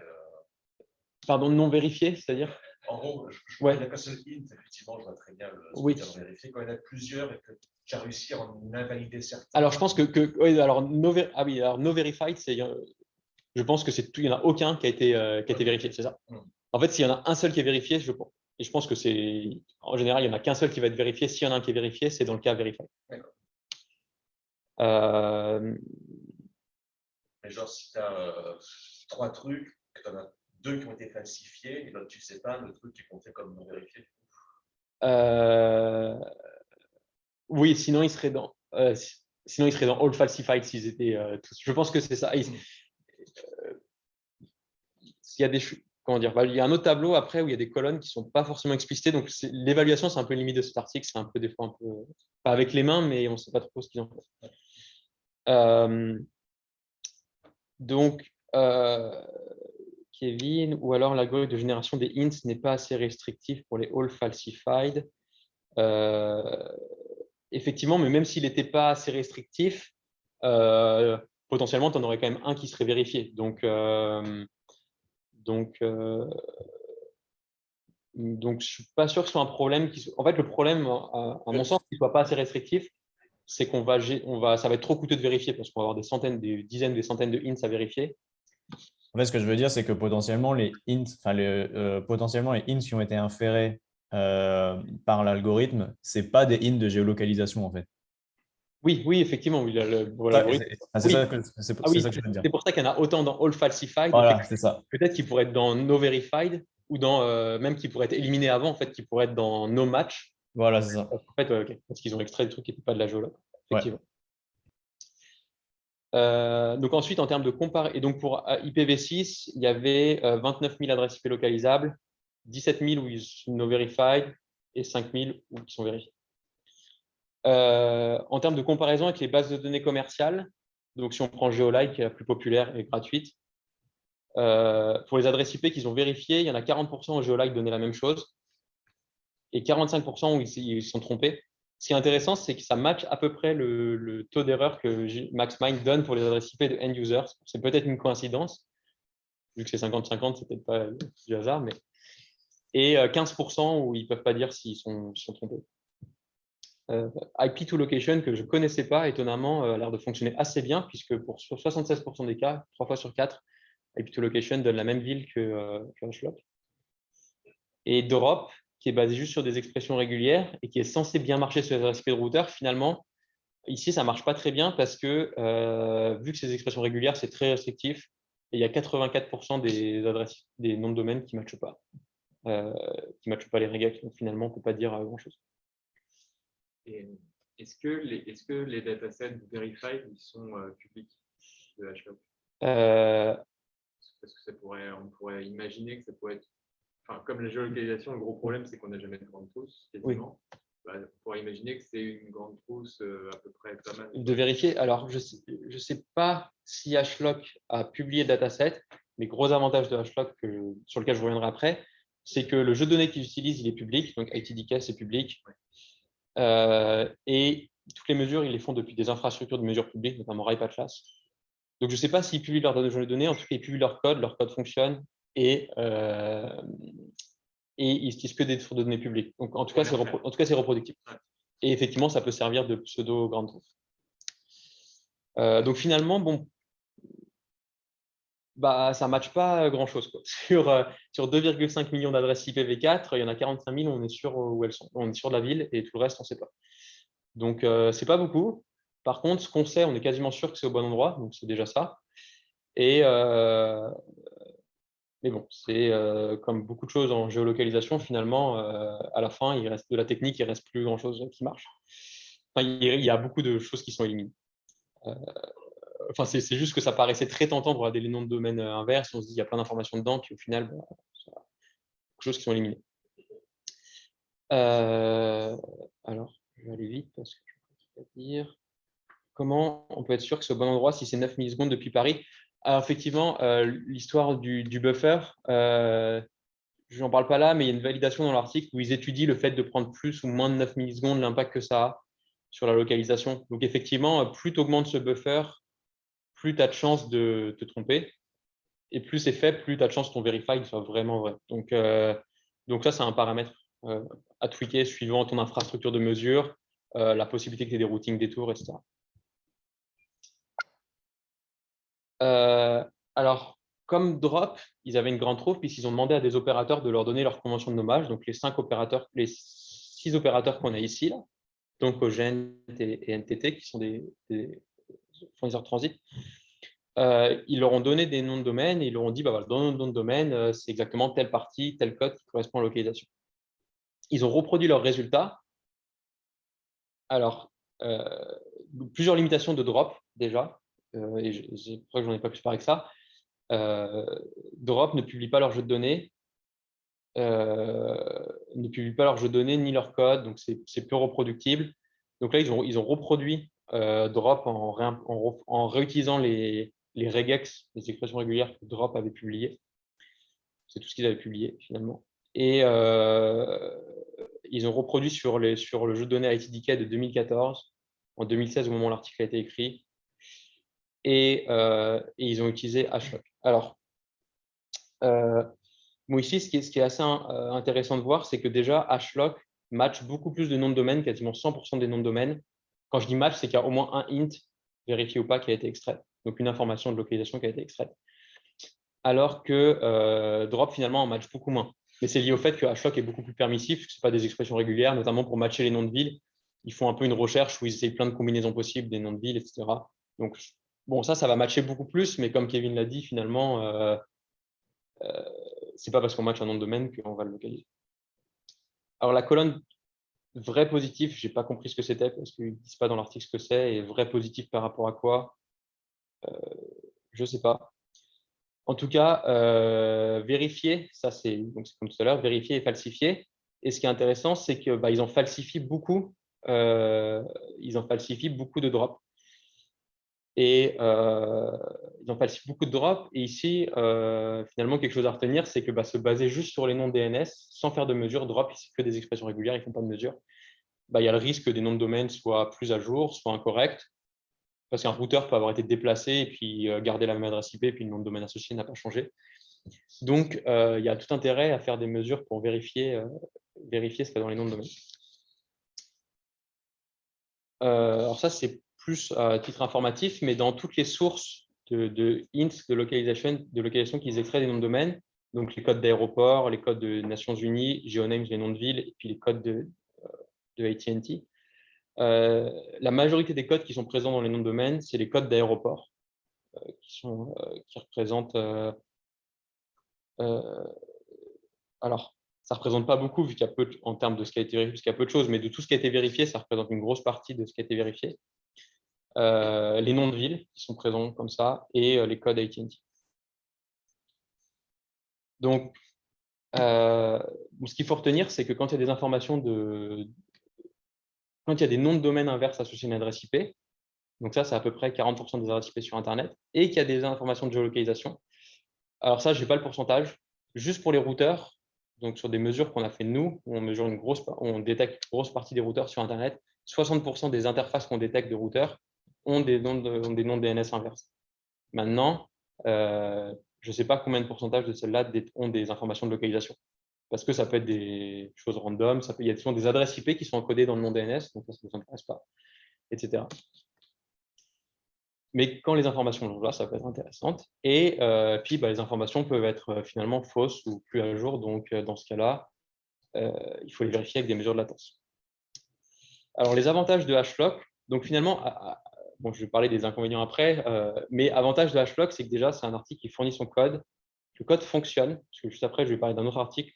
Pardon, non vérifié, c'est-à-dire? En gros, il n'y a qu'un seul int, effectivement, je vois très bien le vérifié. Quand il y en a plusieurs et que tu as réussi à en invalider certains. Alors, je pense oui, alors, no verified, c'est… Je pense que il n'y en a aucun qui a été vérifié, c'est ça. En fait, s'il y en a un seul qui est vérifié, et je pense que c'est… En général, il n'y en a qu'un seul qui va être vérifié. S'il y en a un qui est vérifié, c'est dans le cas verified. Mais genre, si tu as 3 trucs, que tu en as 2 qui ont été falsifiés, et l'autre, tu ne sais pas, le truc qui est compté comme non vérifié. Oui, sinon, il serait dans… Sinon, il serait dans all falsified s'ils étaient tous. Je pense que c'est ça. S'il y a des… Comment dire, il y a un autre tableau après où il y a des colonnes qui ne sont pas forcément explicitées. Donc, l'évaluation, c'est un peu limite de cet article. C'est un peu des fois un peu… Pas avec les mains, mais on ne sait pas trop ce qu'ils en font. Donc, Kevin, ou alors l'algorithme de génération des hints n'est pas assez restrictif pour les all falsified. Effectivement, mais même s'il n'était pas assez restrictif, potentiellement, tu en aurais quand même un qui serait vérifié. Donc, je ne suis pas sûr que ce soit un problème. En fait, le problème, à mon sens, qu'il ne soit pas assez restrictif, c'est ça va être trop coûteux de vérifier parce qu'on va avoir des centaines, des dizaines, des centaines de hints à vérifier. En fait, ce que je veux dire, c'est que potentiellement, potentiellement, les hints qui ont été inférés par l'algorithme, ce pas des hints de géolocalisation, en fait. Oui, oui, effectivement, oui, l'algorithme. C'est Oui, ça que, ah oui, c'est ça que je veux dire. c'est pour ça qu'il y en a autant dans All Falsified. Voilà, c'est ça. Peut-être qu'il pourrait être dans No Verified ou dans même qu'il pourrait être éliminé avant, en fait, qu'il pourrait être dans No Match. Voilà, c'est ça. En fait, parce qu'ils ont extrait des trucs qui n'étaient pas de la géolo. Ouais. Effectivement. Donc ensuite, en termes de comparaison, et donc pour IPv6, il y avait 29 000 adresses IP localisables, 17 000 où ils sont no verified et 5 000 où ils sont vérifiés. En termes de comparaison avec les bases de données commerciales, donc si on prend Geolike, qui est la plus populaire et gratuite, pour les adresses IP qu'ils ont vérifiées, il y en a 40% où Geolike donnait la même chose et 45% où ils se sont trompés. Ce qui est intéressant, c'est que ça match à peu près le taux d'erreur que MaxMind donne pour les adresses IP de end users. C'est peut-être une coïncidence, vu que c'est 50-50, c'est peut-être pas du hasard, mais et 15% où ils ne peuvent pas dire s'ils sont trompés. IP2Location, que je ne connaissais pas, étonnamment, a l'air de fonctionner assez bien, puisque pour 76% des cas, 3 fois sur 4, IP2Location donne la même ville que HLOC. Et Drop, qui est basé juste sur des expressions régulières et qui est censé bien marcher sur les adresses IP de routeur, finalement, ici, ça ne marche pas très bien parce que, vu que ces expressions régulières, c'est très restrictif, et il y a 84% des adresses, des noms de domaine qui ne matchent pas. Qui ne matchent pas les regex, donc finalement, on ne peut pas dire grand-chose. Est-ce que les datasets verified ils sont publics de HLOC Parce que on pourrait imaginer que ça pourrait être. Enfin, comme la géolocalisation, le gros problème, c'est qu'on n'a jamais de grande trousse, quasiment. Oui. On pourrait imaginer que c'est une grande trousse à peu près pas mal. De vérifier. Alors, je ne sais pas si HLOC a publié le dataset, mais gros avantage de HLOC sur lequel je reviendrai après, c'est que le jeu de données qu'ils utilisent, il est public, donc ITDK, c'est public. Ouais. Et toutes les mesures, ils les font depuis des infrastructures de mesures publiques, notamment RIPE-Atlas. Donc, je ne sais pas s'ils publient leurs jeux de données, en tout cas, ils publient leur code fonctionne et ils n'utilisent que des sources de données publiques. Donc, en tout cas, c'est reproductible. Et effectivement, ça peut servir de pseudo grande trousse. Donc finalement, bon, ça ne matche pas grand-chose. Sur 2,5 millions d'adresses IPv4, il y en a 45 000, on est sûr où elles sont. On est sûr de la ville et tout le reste, on ne sait pas. Donc, ce n'est pas beaucoup. Par contre, ce qu'on sait, on est quasiment sûr que c'est au bon endroit, donc c'est déjà ça. Mais bon, c'est comme beaucoup de choses en géolocalisation, finalement, à la fin, il reste de la technique, il ne reste plus grand-chose qui marche. Enfin, il y a beaucoup de choses qui sont éliminées. Enfin, c'est juste que ça paraissait très tentant pour regarder les noms de domaine inverses. On se dit qu'il y a plein d'informations dedans, puis au final, c'est beaucoup de choses qui sont éliminées. Alors, je vais aller vite parce que je ne peux pas dire. Comment on peut être sûr que c'est au bon endroit si c'est 9 millisecondes depuis Paris? Alors, effectivement, l'histoire du buffer, je n'en parle pas là, mais il y a une validation dans l'article où ils étudient le fait de prendre plus ou moins de 9 millisecondes, l'impact que ça a sur la localisation. Donc, effectivement, plus tu augmentes ce buffer, plus tu as de chances de te tromper. Et plus c'est fait, plus tu as de chances que ton verified soit vraiment vrai. Donc ça, c'est un paramètre à tweaker suivant ton infrastructure de mesure, la possibilité que tu aies des routings détours, etc. Alors, comme Drop, ils avaient une grande trouve, puisqu'ils ont demandé à des opérateurs de leur donner leur convention de nommage. Donc, les 6 opérateurs qu'on a ici, là, donc OGN et NTT, qui sont des fournisseurs de transit, ils leur ont donné des noms de domaine et ils leur ont dit, voilà, dans notre nom de domaine, c'est exactement telle partie, tel code qui correspond à la localisation. Ils ont reproduit leurs résultats. Alors, plusieurs limitations de drop déjà, et c'est pour ça que j'en ai pas plus parlé que ça. Drop ne publie pas leur jeu de données, ni leur code, donc c'est peu reproductible. Donc là, ils ont reproduit Drop en réutilisant les regex, les expressions régulières que Drop avait publiées. C'est tout ce qu'ils avaient publié finalement. Et ils ont reproduit sur le jeu de données ITDK de 2014, en 2016 au moment où l'article a été écrit. Et ils ont utilisé HLOC. Alors, moi ici, ce qui est assez intéressant de voir, c'est que déjà HLOC match beaucoup plus de noms de domaine, quasiment 100% des noms de domaine, quand je dis match, c'est qu'il y a au moins un int, vérifié ou pas, qui a été extrait. Donc, une information de localisation qui a été extraite. Alors que drop, finalement, en match beaucoup moins. Mais c'est lié au fait que hashlock est beaucoup plus permissif, que ce n'est pas des expressions régulières, notamment pour matcher les noms de villes. Ils font un peu une recherche où ils essayent plein de combinaisons possibles des noms de villes, etc. Donc, bon, ça va matcher beaucoup plus, mais comme Kevin l'a dit, finalement, c'est pas parce qu'on matche un nom de domaine qu'on va le localiser. Alors, la colonne vrai positif, je n'ai pas compris ce que c'était parce qu'ils ne disent pas dans l'article ce que c'est. Et vrai positif par rapport à quoi, je ne sais pas. En tout cas, vérifier, ça c'est comme tout à l'heure, vérifier et falsifier. Et ce qui est intéressant, c'est qu'ils ils en falsifient beaucoup. Ils en falsifient beaucoup de drops. Et ils en falsifient beaucoup de drops. Et ici, finalement, quelque chose à retenir, c'est que se baser juste sur les noms DNS, sans faire de mesure, drop, c'est que des expressions régulières, ils ne font pas de mesure. Il y a le risque que des noms de domaine soient plus à jour, soient incorrects, parce qu'un routeur peut avoir été déplacé et puis garder la même adresse IP, et puis le nom de domaine associé n'a pas changé. Donc, il y a tout intérêt à faire des mesures pour vérifier ce qu'il y a dans les noms de domaine. Alors ça, c'est plus à titre informatif, mais dans toutes les sources de hints de localisation qu'ils extraient des noms de domaine, donc les codes d'aéroport, les codes de Nations Unies, GeoNames, les noms de villes, et puis les codes de AT&T, la majorité des codes qui sont présents dans les noms de domaine, c'est les codes d'aéroport qui représentent. Alors, ça ne représente pas beaucoup vu qu'il y a peu en termes de ce qui a été vérifié, parce qu'il y a peu de choses, mais de tout ce qui a été vérifié, ça représente une grosse partie de ce qui a été vérifié. Les noms de villes qui sont présents comme ça et les codes AT&T. Donc, ce qu'il faut retenir, c'est que quand il y a des informations quand il y a des noms de domaine inverses associés à une adresse IP, donc ça, c'est à peu près 40% des adresses IP sur Internet, et qu'il y a des informations de géolocalisation. Alors ça, je n'ai pas le pourcentage. Juste pour les routeurs, donc sur des mesures qu'on a fait nous, où on détecte une grosse partie des routeurs sur Internet, 60% des interfaces qu'on détecte de routeurs ont des noms DNS inverses. Maintenant, je ne sais pas combien de pourcentage de celles-là ont des informations de localisation. Parce que ça peut être des choses random, il y a souvent des adresses IP qui sont encodées dans le nom DNS, donc ça ne nous intéresse pas, etc. Mais quand les informations sont là, ça peut être intéressant. Et puis, les informations peuvent être finalement fausses ou plus à jour. Donc, dans ce cas-là, il faut les vérifier avec des mesures de latence. Alors, les avantages de hashlock. Donc, finalement, bon, je vais parler des inconvénients après, mais avantage de hashlock, c'est que déjà, c'est un article qui fournit son code. Le code fonctionne, parce que juste après, je vais parler d'un autre article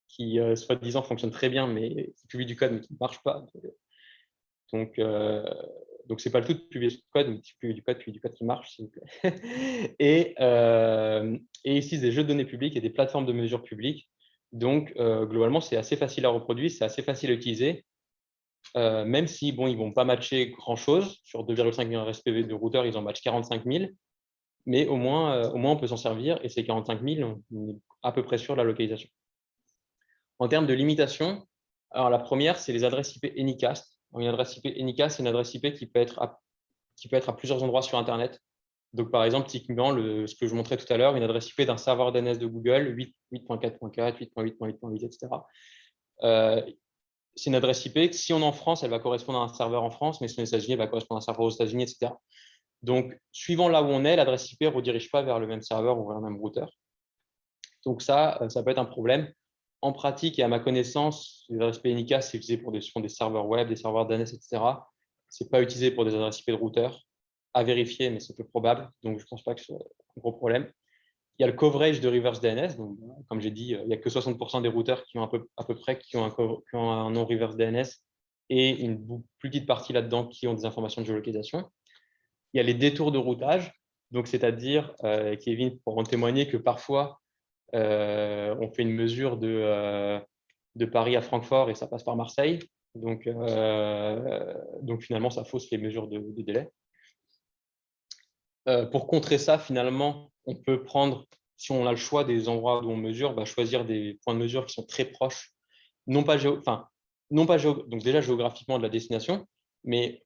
qui, soi-disant, fonctionne très bien, mais qui publie du code, mais qui ne marche pas. Donc, ce n'est pas le tout de publier du code, mais publier du code qui marche, s'il vous plaît. Et ici, des jeux de données publiques et des plateformes de mesure publiques. Donc, globalement, c'est assez facile à reproduire, c'est assez facile à utiliser, même si, bon, ils ne vont pas matcher grand-chose. Sur 2,5 millions de RSPV de routeurs, ils en matchent 45 000. Mais au moins, on peut s'en servir. Et ces 45 000, on est à peu près sûr de la localisation. En termes de limitation, alors la première, c'est les adresses IP Anycast. Une adresse IP Anycast, c'est une adresse IP qui peut être à plusieurs endroits sur Internet. Donc, par exemple, typiquement, ce que je montrais tout à l'heure, une adresse IP d'un serveur DNS de Google, 8.4.4, 8.8.8.8, etc. C'est une adresse IP. Si on est en France, elle va correspondre à un serveur en France, mais si on est aux États-Unis, elle va correspondre à un serveur aux États-Unis, etc. Donc, suivant là où on est, l'adresse IP ne redirige pas vers le même serveur ou vers le même routeur. Donc, ça peut être un problème. En pratique et à ma connaissance, les adresses IP Anycast, c'est utilisé pour des serveurs web, des serveurs DNS, etc. Ce n'est pas utilisé pour des adresses IP de routeurs. À vérifier, mais c'est peu probable. Donc, je ne pense pas que ce soit un gros problème. Il y a le coverage de reverse DNS. Donc, comme j'ai dit, il n'y a que 60% des routeurs qui ont à peu près qui ont un nom reverse DNS et une plus petite partie là-dedans qui ont des informations de géolocalisation. Il y a les détours de routage. Donc, c'est-à-dire, Kevin pourra en témoigner que parfois, on fait une mesure de Paris à Francfort et ça passe par Marseille. Donc finalement, ça fausse les mesures de délai. Pour contrer ça, finalement, on peut prendre, si on a le choix des endroits où on mesure, choisir des points de mesure qui sont très proches, non pas donc déjà géographiquement de la destination, mais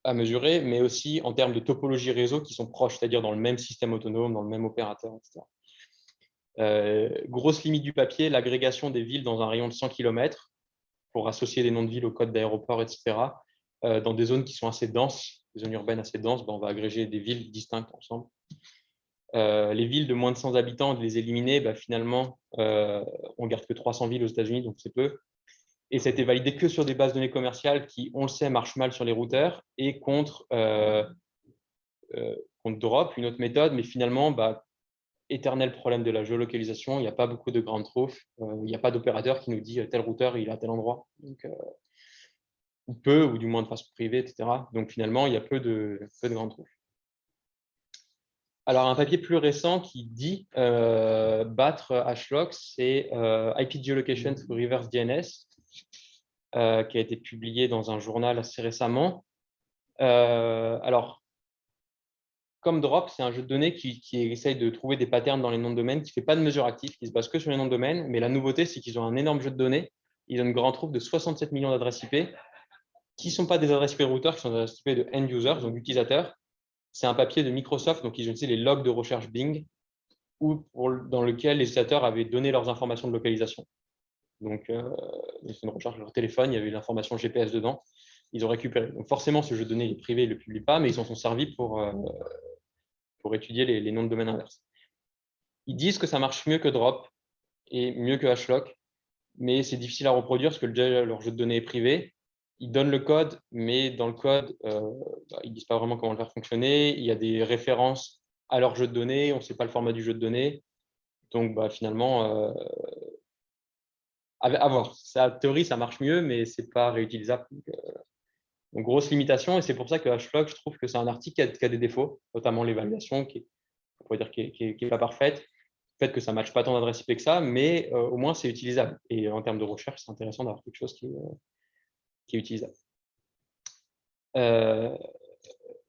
à mesurer, mais aussi en termes de topologie réseau qui sont proches, c'est-à-dire dans le même système autonome, dans le même opérateur, etc. Grosse limite du papier, l'agrégation des villes dans un rayon de 100 km pour associer des noms de villes au code d'aéroport, etc. dans des zones qui sont assez denses, des zones urbaines assez denses, on va agréger des villes distinctes ensemble. Les villes de moins de 100 habitants, de les éliminer, finalement, on garde que 300 villes aux États-Unis, donc c'est peu. Et ça a été validé que sur des bases de données commerciales qui, on le sait, marchent mal sur les routeurs et contre Drop, une autre méthode, mais finalement, éternel problème de la géolocalisation, il n'y a pas beaucoup de ground truth, il n'y a pas d'opérateur qui nous dit tel routeur il est à tel endroit, donc, ou peu, ou du moins de façon privée, etc. Donc finalement, il y a peu de ground truth. Alors, un papier plus récent qui dit battre HLOC, c'est IP Geolocation through Reverse DNS, qui a été publié dans un journal assez récemment. Alors, comme Drop, c'est un jeu de données qui essaye de trouver des patterns dans les noms de domaine, qui ne fait pas de mesure active, qui se base que sur les noms de domaine. Mais la nouveauté, c'est qu'ils ont un énorme jeu de données. Ils ont une grande troupe de 67 millions d'adresses IP, qui ne sont pas des adresses IP de routeurs, qui sont des adresses IP de end users, donc d'utilisateurs. C'est un papier de Microsoft, donc ils ont utilisé les logs de recherche Bing, dans lequel les utilisateurs avaient donné leurs informations de localisation. Donc, ils ont fait une recherche sur leur téléphone, il y avait l'information GPS dedans. Ils ont récupéré. Donc, forcément, ce jeu de données est privé, ils ne le publient pas, mais ils s'en sont servis pour étudier les noms de domaine inverses. Ils disent que ça marche mieux que Drop et mieux que HLOC, mais c'est difficile à reproduire parce que leur jeu de données est privé. Ils donnent le code, mais dans le code, ils ne disent pas vraiment comment le faire fonctionner. Il y a des références à leur jeu de données, on ne sait pas le format du jeu de données. Donc, finalement, à voir. En théorie, ça marche mieux, mais ce n'est pas réutilisable. Donc, grosse limitation, et c'est pour ça que HLOC, je trouve que c'est un article qui a des défauts, notamment l'évaluation, on pourrait dire qui n'est pas parfaite, le fait que ça ne matche pas tant d'adresses IP que ça, mais au moins c'est utilisable. Et en termes de recherche, c'est intéressant d'avoir quelque chose qui est utilisable.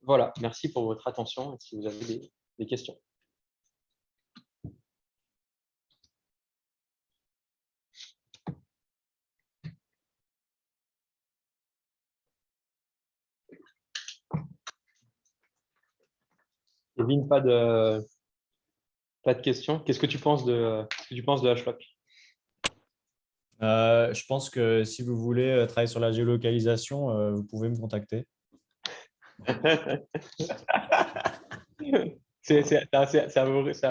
Voilà, merci pour votre attention et si vous avez des questions. Kevin, pas de questions. Qu'est-ce que tu penses de HLOC? Je pense que si vous voulez travailler sur la géolocalisation, vous pouvez me contacter. C'est à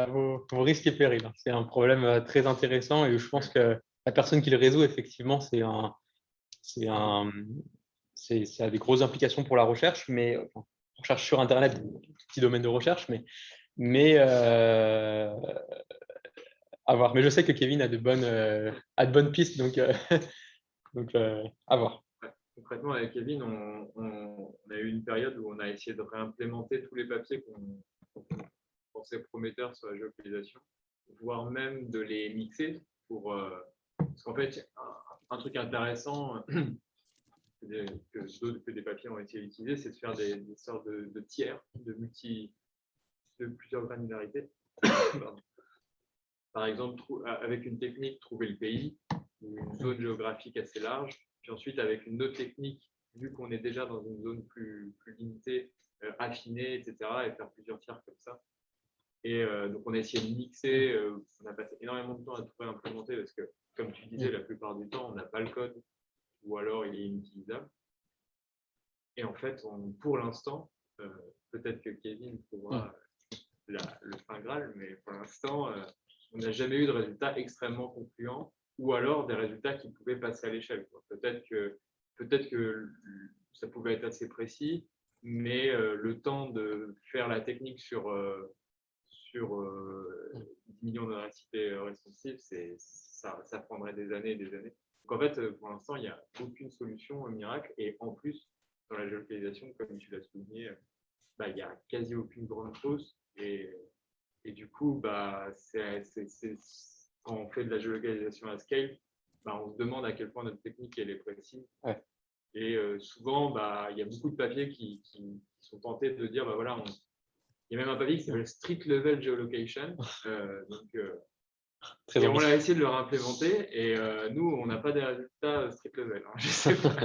vos risques et périls. C'est un problème très intéressant et je pense que la personne qui le résout, effectivement, ça a des grosses implications pour la recherche, mais recherche sur Internet, petit domaine de recherche, mais à voir. Mais je sais que Kevin a de bonnes pistes, donc, à voir. Concrètement, avec Kevin, on a eu une période où on a essayé de réimplémenter tous les papiers qu'on pensait prometteurs sur la géolocalisation, voire même de les mixer parce qu'en fait, un truc intéressant que des papiers ont été utilisés, c'est de faire des sortes de tiers, de plusieurs granularités. Par exemple, avec une technique, trouver le pays, ou une zone géographique assez large, puis ensuite avec une autre technique, vu qu'on est déjà dans une zone plus limitée, affiner, etc., et faire plusieurs tiers comme ça. Et donc on a essayé de mixer, on a passé énormément de temps à tout réimplémenter parce que, comme tu disais, la plupart du temps, on n'a pas le code, ou alors il est inutilisable. Et en fait, pour l'instant, peut-être que Kevin trouvera le Saint Graal, mais pour l'instant, on n'a jamais eu de résultats extrêmement concluants ou alors des résultats qui pouvaient passer à l'échelle. Peut-être que ça pouvait être assez précis, mais le temps de faire la technique sur 10 millions d'adresses IP responsives, ça prendrait des années et des années. Donc en fait, pour l'instant, il n'y a aucune solution miracle. Et en plus, dans la géolocalisation, comme tu l'as souligné, il n'y a quasi aucune grande chose. Et du coup, quand on fait de la géolocalisation à scale, on se demande à quel point notre technique elle est précise. Ouais. Et souvent, il y a beaucoup de papiers qui sont tentés de dire, voilà, il y a même un papier qui s'appelle Street Level Geolocation. Et on a essayé de le réimplémenter et nous, on n'a pas des résultats street level. Hein, je sais pas.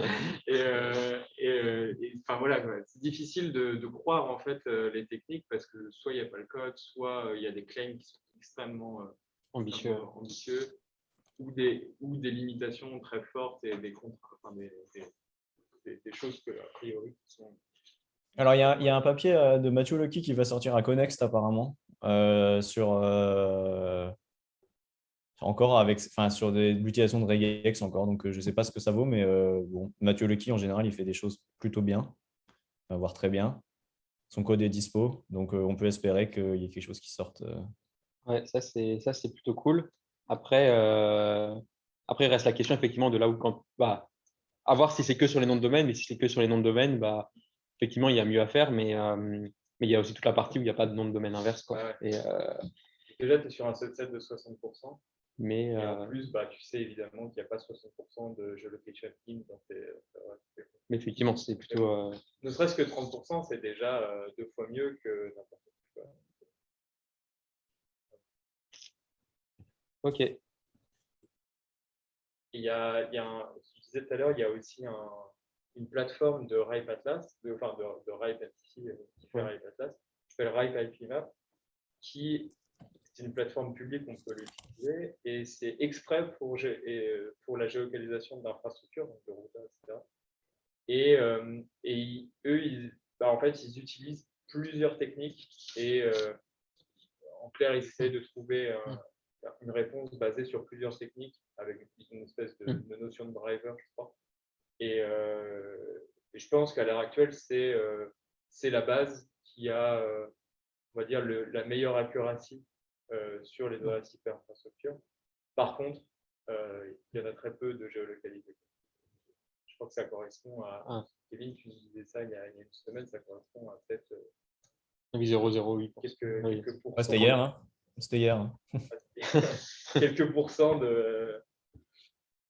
Enfin voilà, c'est difficile de croire en fait les techniques parce que soit il n'y a pas le code, soit il y a des claims qui sont extrêmement ambitieux ou des limitations très fortes et des des choses que, a priori, qui sont… Alors, il y a un papier de Mathieu Lecky qui va sortir à Connext apparemment sur encore sur l'utilisation de regex encore. Donc, je ne sais pas ce que ça vaut, mais bon, Mathieu Lecky en général, il fait des choses plutôt bien, voire très bien. Son code est dispo, donc on peut espérer qu'il y ait quelque chose qui sorte. Ouais, ça c'est plutôt cool. Après, il reste la question effectivement de là où à voir si c'est que sur les noms de domaine, mais si c'est que sur les noms de domaine, effectivement, il y a mieux à faire, mais il y a aussi toute la partie où il n'y a pas de nom de domaine inverse, quoi. Ouais. Et, déjà, tu es sur un subset de 60%. mais Et en plus, tu sais évidemment qu'il n'y a pas 60% de geolocation in dans mais effectivement, c'est plutôt. Ne serait-ce que 30%, c'est déjà 2 fois mieux que n'importe quoi. Ok. Il y a je disais tout à l'heure, il y a aussi une plateforme de Ripe Atlas, de Ripe MTC qui fait Ripe Atlas, qui s'appelle Ripe IPMap, qui c'est une plateforme publique, on peut l'utiliser, et c'est exprès pour la géolocalisation d'infrastructures, donc de routeurs, etc. Et eux, en fait, ils utilisent plusieurs techniques et en clair, ils essaient de trouver une réponse basée sur plusieurs techniques avec une espèce de notion de driver, je crois. Et je pense qu'à l'heure actuelle, c'est la base qui a, on va dire, la meilleure accuracy sur les adresses hyper-infrastructures. Par contre, il y en a très peu de géolocalisés. Je crois que ça correspond à… Kevin, tu disais ça il y a une semaine, ça correspond à peut-être 0,08. quelques pourcents. C'était hier, hein. C'était hier. Hein. Quelques pourcents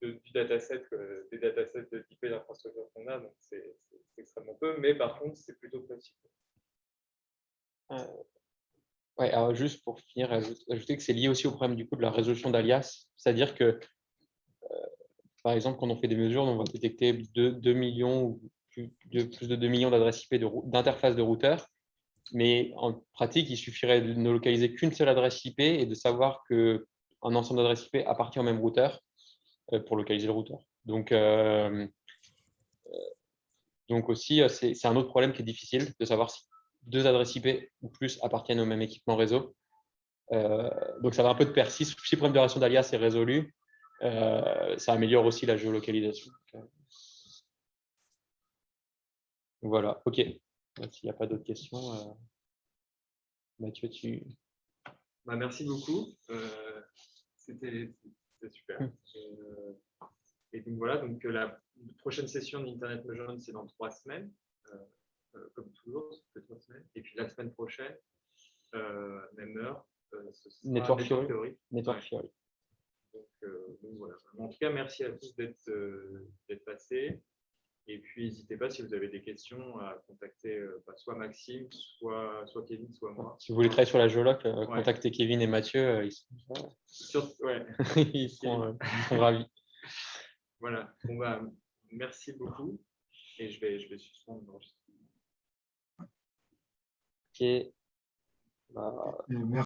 du dataset, des datasets de type d'infrastructure qu'on a, donc c'est extrêmement peu, mais par contre, c'est plutôt précis. Ouais, alors juste pour finir, ajouter que c'est lié aussi au problème du coup de la résolution d'alias, c'est-à-dire que par exemple, quand on fait des mesures, on va détecter 2 millions ou plus de 2 millions d'adresses IP d'interfaces de routeurs. Mais en pratique, il suffirait de ne localiser qu'une seule adresse IP et de savoir qu'un ensemble d'adresses IP appartient au même routeur pour localiser le routeur. Donc aussi, c'est un autre problème qui est difficile de savoir si 2 adresses IP ou plus appartiennent au même équipement réseau. Donc ça va un peu de pair. Si le problème de relation d'alias est résolu, ça améliore aussi la géolocalisation. Voilà, ok. S'il n'y a pas d'autres questions, Mathieu, tu… Merci beaucoup. C'était super. Et donc voilà, donc la prochaine session d'Internet Measurement, c'est dans 3 semaines, comme toujours, c'est 3 semaines. Et puis la semaine prochaine, même heure, ce sera Network Theory. Donc voilà. En tout cas, merci à tous d'être passés. Et puis, n'hésitez pas, si vous avez des questions, à contacter soit Maxime, soit Kevin, soit moi. Si vous voulez travailler sur la géoloc, contactez Kevin et Mathieu. Ils seront ravis. Voilà. Bon, merci beaucoup. Et je vais suspendre l'enregistrement. Ok. Merci.